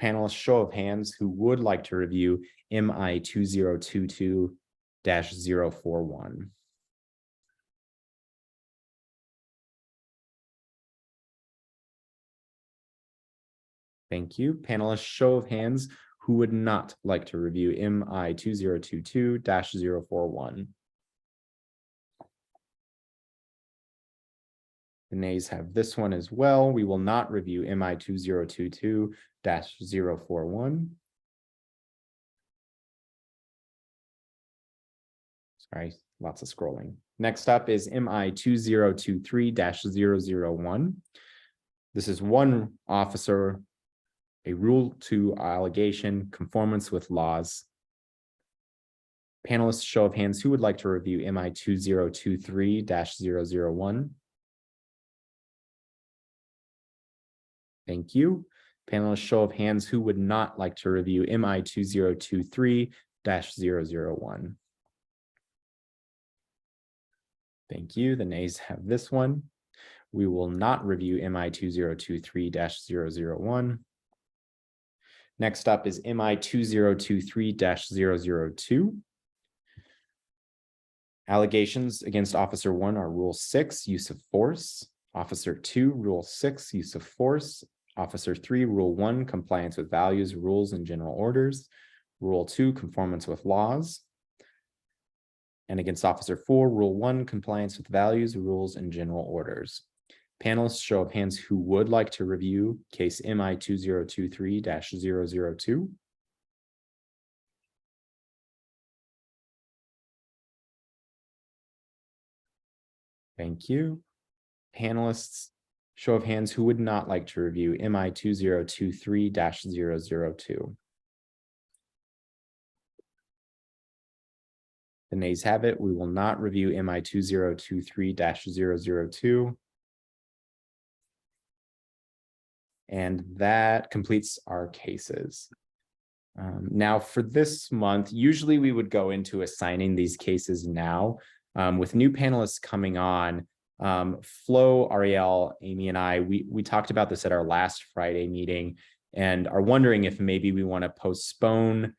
Panelists, show of hands who would like to review MI 2022-041. Thank you. Panelists, show of hands who would not like to review MI 2022-041. The nays have this one as well. We will not review MI 2022-041. Sorry, lots of scrolling. Next up is MI 2023-001. This is one officer, a Rule 2 allegation, conformance with laws. Panelists, show of hands who would like to review MI 2023-001. Thank you. Panelists, show of hands who would not like to review MI 2023-001. Thank you. The nays have this one. We will not review MI 2023-001. Next up is MI 2023-002. Allegations against Officer 1 are Rule 6, use of force. Officer 2, Rule 6, use of force. Officer 3, Rule 1, compliance with values, rules, and general orders. Rule 2, conformance with laws. And against Officer 4, Rule 1, compliance with values, rules, and general orders. Panelists, show of hands who would like to review case MI 2023-002. Thank you. Panelists, show of hands who would not like to review MI 2023-002. The nays have it. We will not review MI 2023-002. And that completes our cases. Now for this month, usually we would go into assigning these cases now. With new panelists coming on, Flo, Ariel, Amy, and I, we talked about this at our last Friday meeting and are wondering if maybe we want to postpone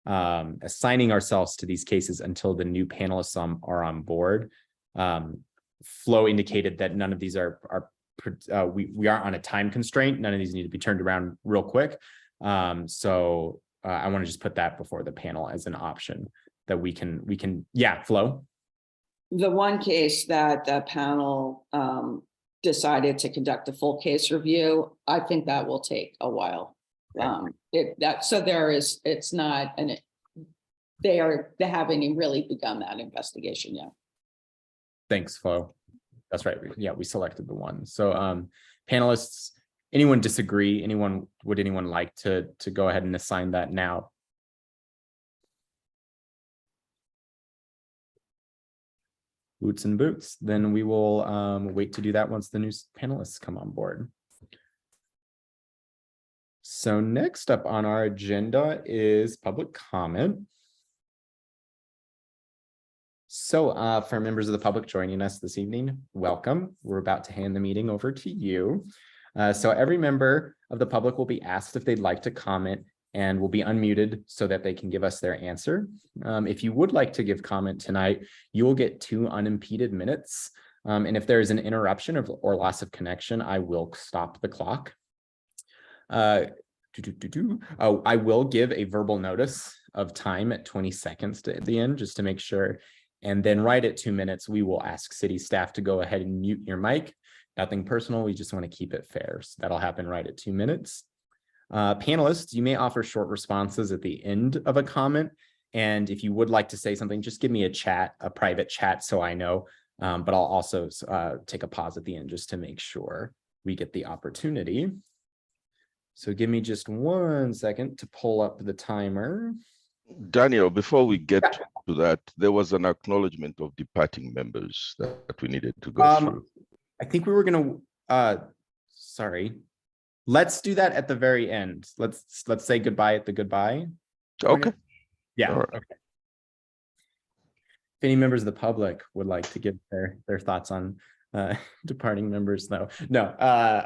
assigning ourselves to these cases until the new panelists are on board. Flo indicated that none of these we aren't on a time constraint. None of these need to be turned around real quick. So I want to just put that before the panel as an option. that we can, yeah, Flo. The one case that the panel decided to conduct a full case review, I think that will take a while. They haven't really begun that investigation yet. Thanks, Flo. That's right. Yeah, we selected the one. So panelists, anyone disagree? Would anyone like to go ahead and assign that now? Boots and boots. Then we will wait to do that once the new panelists come on board. So next up on our agenda is public comment. So for members of the public joining us this evening, welcome. We're about to hand the meeting over to you. So every member of the public will be asked if they'd like to comment and will be unmuted so that they can give us their answer. If you would like to give comment tonight, you will get 2 unimpeded minutes. And if there is an interruption or loss of connection, I will stop the clock. I will give a verbal notice of time at 20 seconds at the end, just to make sure. And then right at 2 minutes, we will ask city staff to go ahead and mute your mic. Nothing personal, we just want to keep it fair. So that'll happen right at 2 minutes. Panelists, you may offer short responses at the end of a comment. And if you would like to say something, just give me a private chat so I know. But I'll also take a pause at the end just to make sure we get the opportunity. So give me just 1 second to pull up the timer. Daniel, before we get to that, there was an acknowledgement of departing members that we needed to go through. I think we were going to, sorry. Let's do that at the very end. Let's say goodbye at the goodbye. Okay. Yeah. All right. Okay. If any members of the public would like to give their thoughts on departing members, though. No.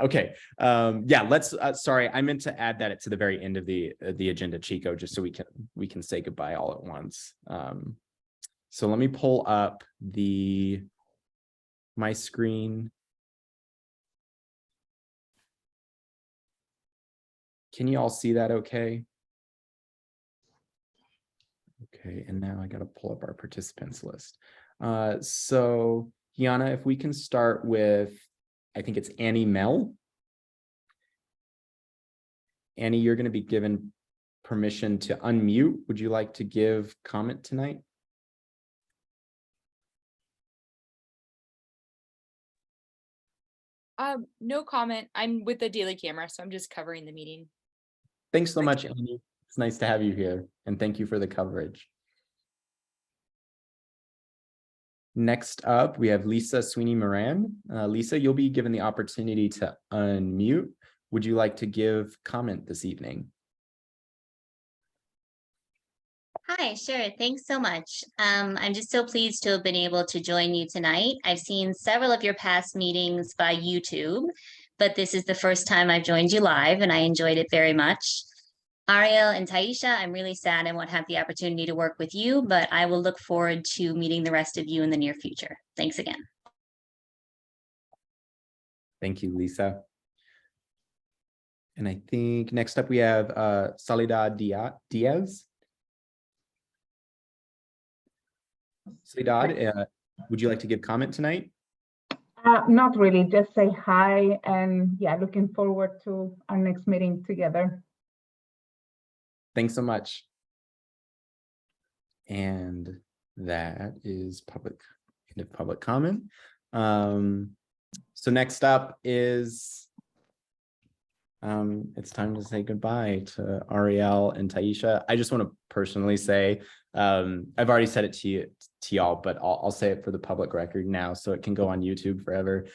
Okay. Yeah. Let's. Sorry, I meant to add that to the very end of the agenda, Chico, just so we can say goodbye all at once. So let me pull up my screen. Can you all see that okay? Okay, and now I got to pull up our participants list. So Kiana, if we can start with, I think it's Annie Mel. Annie, you're going to be given permission to unmute. Would you like to give comment tonight? No comment. I'm with the daily camera, so I'm just covering the meeting. Thanks so much, Annie. It's nice to have you here, and thank you for the coverage. Next up, we have Lisa Sweeney Moran. Lisa, you'll be given the opportunity to unmute. Would you like to give comment this evening? Hi, sure. Thanks so much. I'm just so pleased to have been able to join you tonight. I've seen several of your past meetings by YouTube, but this is the first time I've joined you live, and I enjoyed it very much. Ariel and Taisha, I'm really sad I won't have the opportunity to work with you, but I will look forward to meeting the rest of you in the near future. Thanks again. Thank you, Lisa. And I think next up we have Soledad Diaz. Soledad, would you like to give comment tonight? Not really, just say hi, and yeah, looking forward to our next meeting together. Thanks so much. And that is end of public comment. So next up is it's time to say goodbye to Ariel and Taisha. I just want to personally say, I've already said it to y'all, but I'll say it for the public record now so it can go on YouTube forever.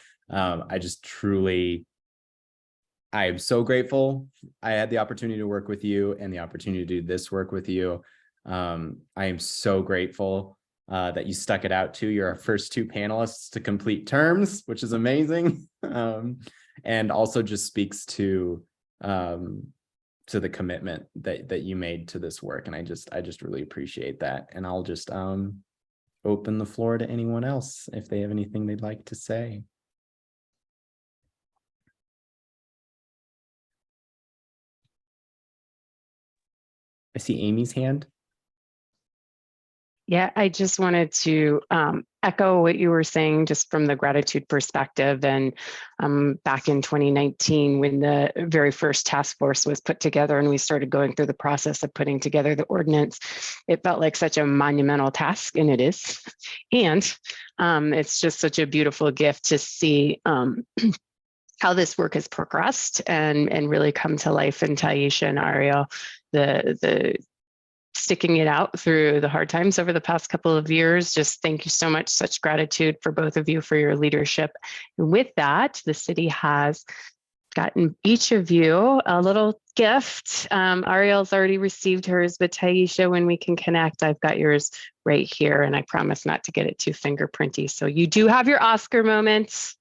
I am so grateful I had the opportunity to work with you and the opportunity to do this work with you. I am so grateful that you stuck it out too. You're our first 2 panelists to complete terms, which is amazing. And also just speaks to the commitment that you made to this work. And I just really appreciate that. And I'll just open the floor to anyone else if they have anything they'd like to say. I see Amy's hand. Yeah, I just wanted to echo what you were saying, just from the gratitude perspective. And back in 2019, when the very first task force was put together and we started going through the process of putting together the ordinance, it felt like such a monumental task, and it is. And it's just such a beautiful gift to see how this work has progressed and really come to life in Taisha and Ariel. The sticking it out through the hard times over the past couple of years. Just thank you so much. Such gratitude for both of you for your leadership. And with that, the city has gotten each of you a little gift. Ariel's already received hers, but Taisha, when we can connect, I've got yours right here, and I promise not to get it too fingerprinty. So you do have your Oscar moment.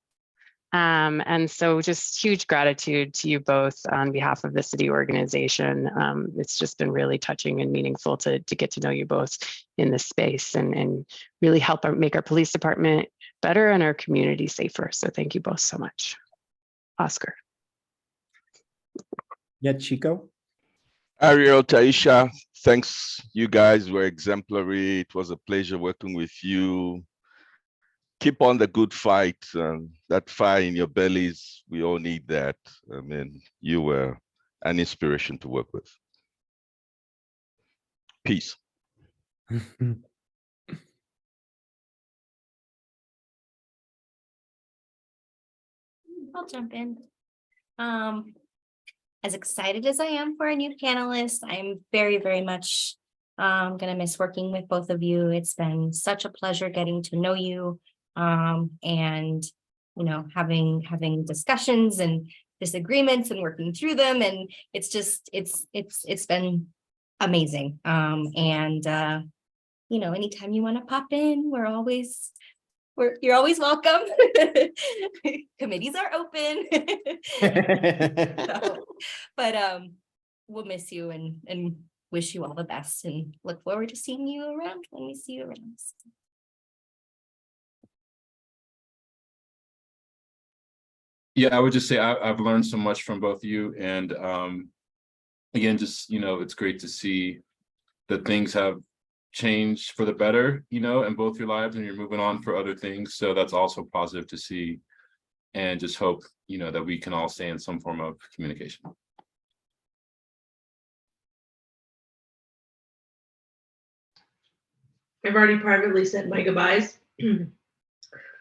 And so just huge gratitude to you both on behalf of the city organization. It's just been really touching and meaningful to get to know you both in this space and really help make our police department better and our community safer. So thank you both so much. Oscar. Yeah, Chico. Ariel, Taisha, thanks. You guys were exemplary. It was a pleasure working with you. Keep on the good fight. That fire in your bellies, we all need that. I mean, you were an inspiration to work with. Peace. I'll jump in. As excited as I am for a new panelist, I'm very, very much gonna miss working with both of you. It's been such a pleasure getting to know you, and having discussions and disagreements and working through them, and it's just it's been amazing. Anytime you want to pop in, you're always welcome. Committees are open. But we'll miss you and wish you all the best and look forward to seeing you around when we see you around. Yeah, I would just say I've learned so much from both of you. And again, just, it's great to see that things have changed for the better, in both your lives, and you're moving on for other things. So that's also positive to see, and just hope, that we can all stay in some form of communication. I've already privately said my goodbyes.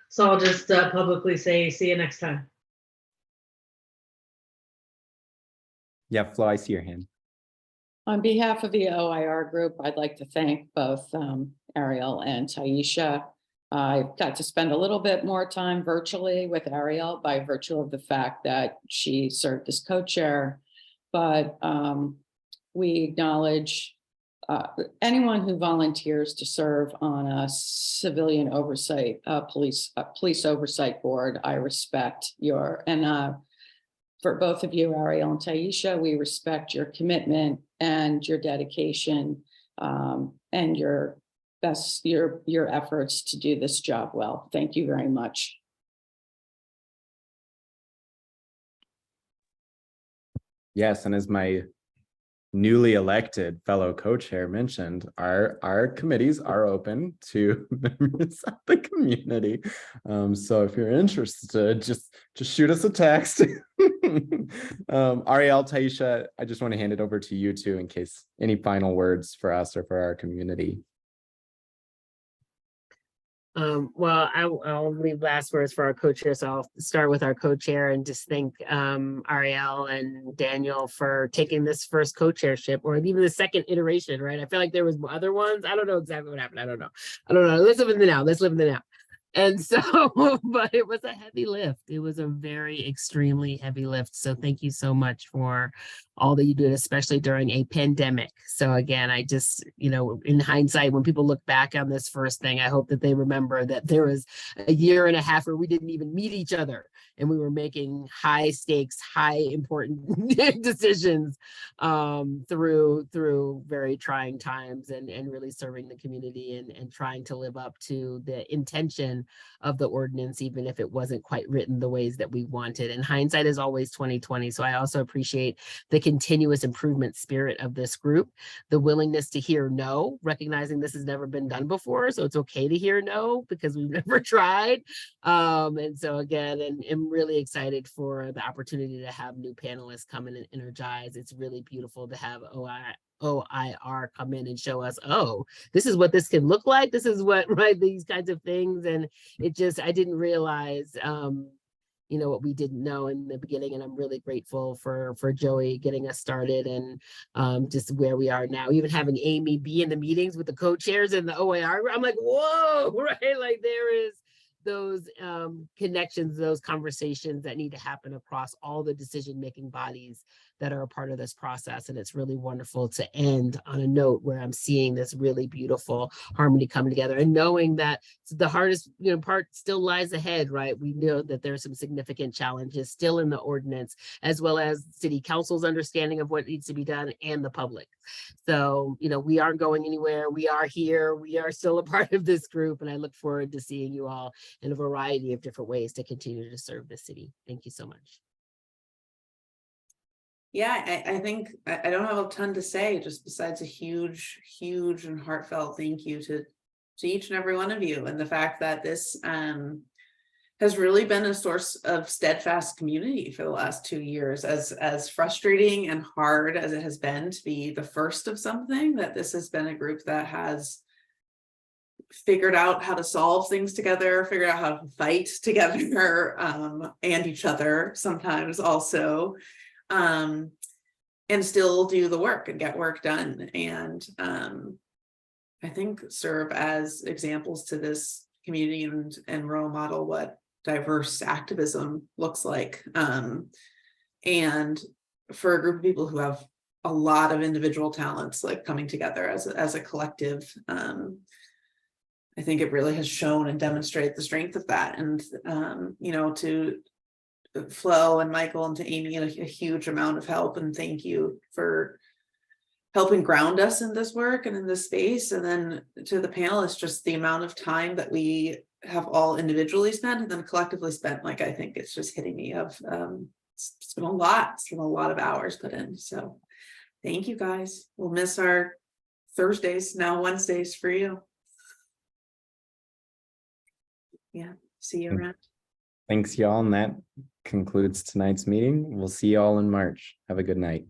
So I'll just publicly say, see you next time. Yeah, Flo, I see your hand. On behalf of the OIR group, I'd like to thank both Ariel and Taisha. I got to spend a little bit more time virtually with Ariel by virtue of the fact that she served as co-chair, but we acknowledge anyone who volunteers to serve on a civilian oversight, police oversight board. I respect for both of you, Ariel and Taisha, we respect your commitment and your dedication and your efforts to do this job well. Thank you very much. Yes, and as my newly elected fellow co-chair mentioned, our committees are open to members of the community. So if you're interested, just shoot us a text. Ariel, Taisha, I just want to hand it over to you two in case any final words for us or for our community. Well, I'll leave last words for our co-chair. So I'll start with our co-chair and just thank Ariel and Daniel for taking this first co-chairship, or even the second iteration, right? I feel like there was other ones. I don't know exactly what happened. I don't know. Let's live in the now. And so, but it was a heavy lift. It was a very extremely heavy lift. So thank you so much for all that you did, especially during a pandemic. So again, I just, in hindsight, when people look back on this first thing, I hope that they remember that there was a year and a half where we didn't even meet each other and we were making high stakes, high important decisions through very trying times and really serving the community and trying to live up to the intention version of the ordinance, even if it wasn't quite written the ways that we wanted. And hindsight is always 2020. So I also appreciate the continuous improvement spirit of this group, the willingness to hear no, recognizing this has never been done before. So it's okay to hear no because we've never tried. And so again, and I'm really excited for the opportunity to have new panelists come in and energize. It's really beautiful to have OIR come in and show us, oh, this is what this can look like. This is what, right, these kinds of things. And it just, I didn't realize, you know, what we didn't know in the beginning. And I'm really grateful for Joey getting us started and just where we are now. Even having Amy be in the meetings with the co-chairs and the OIR, I'm like, whoa, right? Like there is those connections, those conversations that need to happen across all the decision-making bodies that are a part of this process. And it's really wonderful to end on a note where I'm seeing this really beautiful harmony come together and knowing that the hardest, you know, part still lies ahead, right? We know that there's some significant challenges still in the ordinance, as well as city council's understanding of what needs to be done and the public. So, you know, we aren't going anywhere. We are here. We are still a part of this group. And I look forward to seeing you all in a variety of different ways to continue to serve the city. Thank you so much. Yeah, I think I don't have a ton to say, just besides a huge and heartfelt thank you to each and every one of you, and the fact that this has really been a source of steadfast community for the last 2 years, as frustrating and hard as it has been to be the first of something, that this has been a group that has figured out how to solve things together, figured out how to fight together, and each other sometimes also. And still do the work and get work done. And I think serve as examples to this community and role model what diverse activism looks like. And for a group of people who have a lot of individual talents, like coming together as a collective, I think it really has shown and demonstrated the strength of that. And, you know, to Flo and Michael and to Amy, a huge amount of help, and thank you for helping ground us in this work and in this space. And then to the panelists, just the amount of time that we have all individually spent and then collectively spent, like, I think it's just hitting me of it's been a lot. It's been a lot of hours put in. So thank you guys. We'll miss our Thursdays, now Wednesdays for you. Yeah, see you around. Thanks, y'all. And that concludes tonight's meeting. We'll see you all in March. Have a good night.